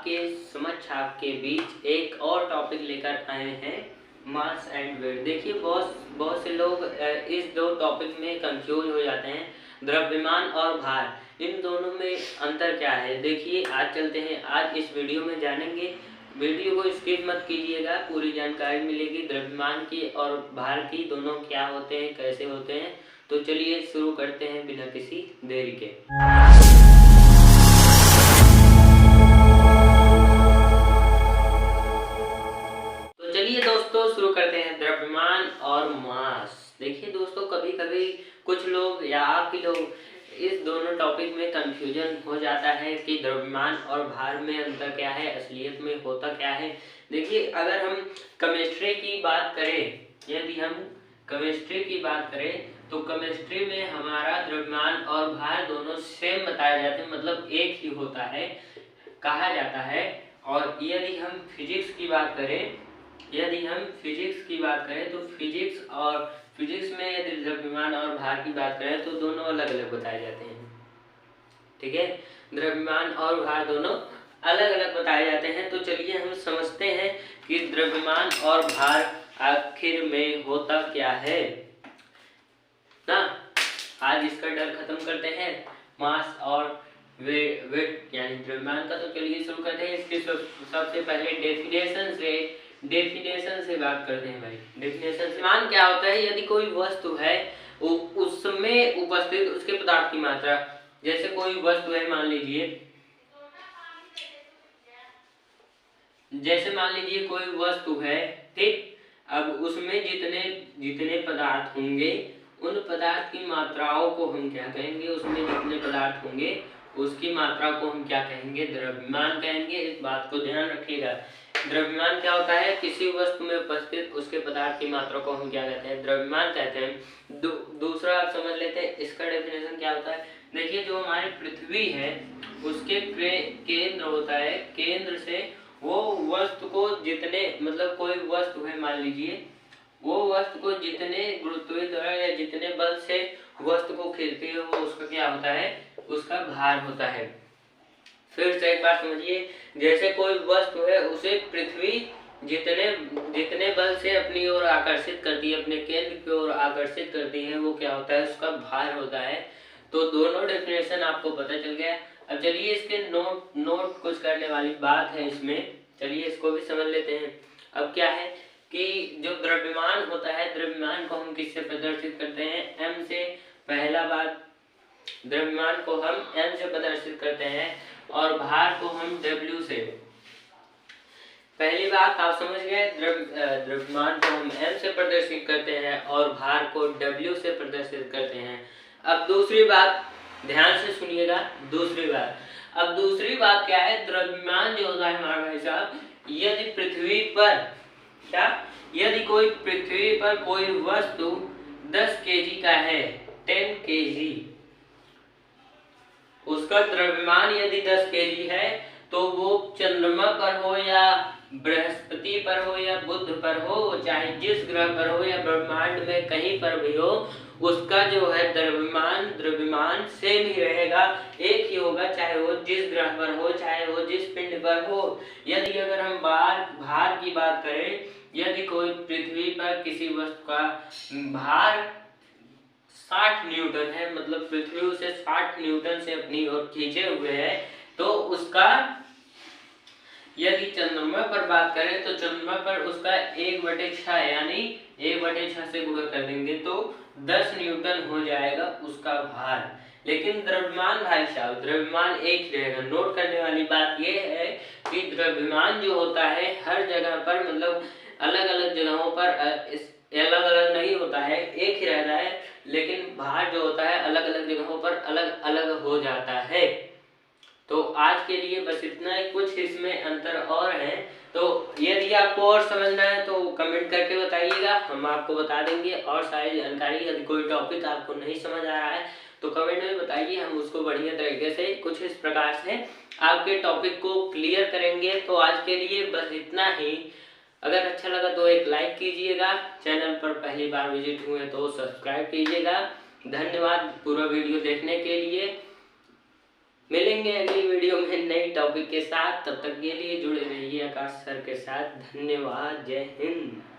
आपके समक्ष आपके बीच एक और टॉपिक लेकर आए हैं, मास एंड वेट। देखिए बहुत से लोग इस दो टॉपिक में कंफ्यूज हो जाते हैं, द्रव्यमान और भार, इन दोनों में अंतर क्या है। देखिए आज चलते हैं, आज इस वीडियो में जानेंगे। वीडियो को स्किप मत कीजिएगा, पूरी जानकारी मिलेगी द्रव्यमान की और भार की, दोनों क्या होते हैं, कैसे होते हैं। तो चलिए शुरू करते हैं बिना किसी देरी के। तो चलिए दोस्तों शुरू करते हैं द्रव्यमान और मास। देखिए दोस्तों, कभी कभी कुछ लोग या आप ही लोग इस दोनों टॉपिक में कंफ्यूजन हो जाता है कि द्रव्यमान और भार में अंतर क्या है, असलियत में होता क्या है। देखिए अगर हम केमिस्ट्री की बात करें, यदि हम केमिस्ट्री की बात करें तो केमिस्ट्री में हमारा द्रव्यमान और भार दोनों सेम बताए जाते हैं, मतलब एक ही होता है कहा जाता है। और यदि हम फिजिक्स की बात करें तो फिजिक्स में यदि द्रव्यमान और भार की बात करें तो दोनों अलग अलग बताए जाते हैं। ठीक है, द्रव्यमान और भार दोनों अलग अलग बताए जाते हैं। तो चलिए हम समझते हैं कि द्रव्यमान और भार आखिर में होता क्या है ना। आज इसका डर खत्म करते हैं, मास और वेट यानी द्रव्यमान का। तो चलिए शुरू करते हैं। इसके सबसे पहले डेफिनेशन से बात करते हैं भाई। डेफिनेशन से मान क्या होता है, यदि कोई वस्तु है उसमें उपस्थित उसके पदार्थ की मात्रा। जैसे कोई वस्तु है, मान लीजिए कोई वस्तु है, ठीक। अब उसमें जितने पदार्थ होंगे उन पदार्थ की मात्राओं को हम क्या कहेंगे, उसमें जितने पदार्थ होंगे उसकी मात्रा को हम क्या कहेंगे, द्रव्यमान कहेंगे। इस बात को ध्यान रखिएगा। द्रव्यमान क्या होता है, किसी वस्तु में उपस्थित उसके पदार्थ की मात्रा को हम क्या कहते हैं, द्रव्यमान कहते हैं। दूसरा आप समझ लेते हैं इसका डेफिनेशन क्या होता है। देखिए जो हमारी पृथ्वी है उसके केंद्र होता है, केंद्र से वो वस्तु को जितने, मतलब कोई वस्तु है मान लीजिए, वो वस्तु को जितने गुरुत्वाकर्षण या जितने बल से वस्तु को खींचती है वो उसका क्या होता है, उसका भार होता है। फिर से एक बात समझिए, जैसे कोई वस्तु है उसे पृथ्वी जितने बल से अपनी ओर आकर्षित करती है, अपने केंद्र की ओर आकर्षित करती है, वो क्या होता है, उसका भार होता है। तो दोनों डेफिनेशन आपको पता चल गया। अब चलिए इसके नोट कुछ करने वाली बात है इसमें, चलिए इसको भी समझ लेते हैं। अब क्या है कि जो द्रव्यमान होता है, द्रव्यमान को हम किससे प्रदर्शित करते हैं, एम से। पहला बात, द्रव्यमान को हम एम से प्रदर्शित करते हैं और भार को हम डब्ल्यू से। पहली बात आप समझ गए, द्रव्यमान को हम एम से प्रदर्शित करते हैं और भार को डब्ल्यू से प्रदर्शित करते हैं। अब दूसरी बात ध्यान से सुनिएगा, दूसरी बात क्या है, द्रव्यमान जो होता है हमारा भाई साहब, यदि पृथ्वी पर कोई वस्तु 10 kg का है, 10 kg, उसका द्रव्यमान यदि 10 kg है तो वो चंद्रमा पर हो या बृहस्पति पर हो या बुध पर हो, चाहे जिस ग्रह पर हो या ब्रह्मांड में कहीं पर भी हो, उसका जो है द्रव्यमान सेम ही रहेगा, एक ही होगा, चाहे वो जिस ग्रह पर हो, चाहे वो जिस पिंड पर हो। यदि अगर हम भार की बात करें, यदि कोई पृथ्वी पर किसी वस्तु का भार 60 न्यूटन है, मतलब पृथ्वी उसे 60 न्यूटन से अपनी ओर खींचे हुए है, तो उसका यदि चंद्रमा पर बात करें तो चंद्रमा पर उसका 1/6 यानी 1/6 से गुणा कर देंगे तो 10 न्यूटन हो जाएगा उसका भार। लेकिन द्रव्यमान भाई साहब, द्रव्यमान एक ही रहेगा। नोट करने वाली बात यह है कि द्रव्यमान जो होता है हर जगह पर, मतलब अलग अलग जगहों पर अलग अलग नहीं होता है, एक ही रहता है। लेकिन भार जो होता है अलग अलग जगहों पर अलग अलग हो जाता है। तो आज के लिए बस इतना ही, कुछ इसमें अंतर और है। तो यदि आपको और समझना है तो कमेंट करके बताइएगा, हम आपको बता देंगे और सारी जानकारी। यदि कोई टॉपिक आपको नहीं समझ आ रहा है तो कमेंट में बताइए, हम उसको बढ़िया तरीके से कुछ इस प्रकार से आपके टॉपिक को क्लियर करेंगे। तो आज के लिए बस इतना ही। अगर अच्छा लगा तो एक लाइक कीजिएगा, चैनल पर पहली बार विजिट हुए तो सब्सक्राइब कीजिएगा। धन्यवाद पूरा वीडियो देखने के लिए। मिलेंगे अगली वीडियो में नई टॉपिक के साथ। तब तक के लिए जुड़े रहिए आकाश सर के साथ। धन्यवाद। जय हिंद।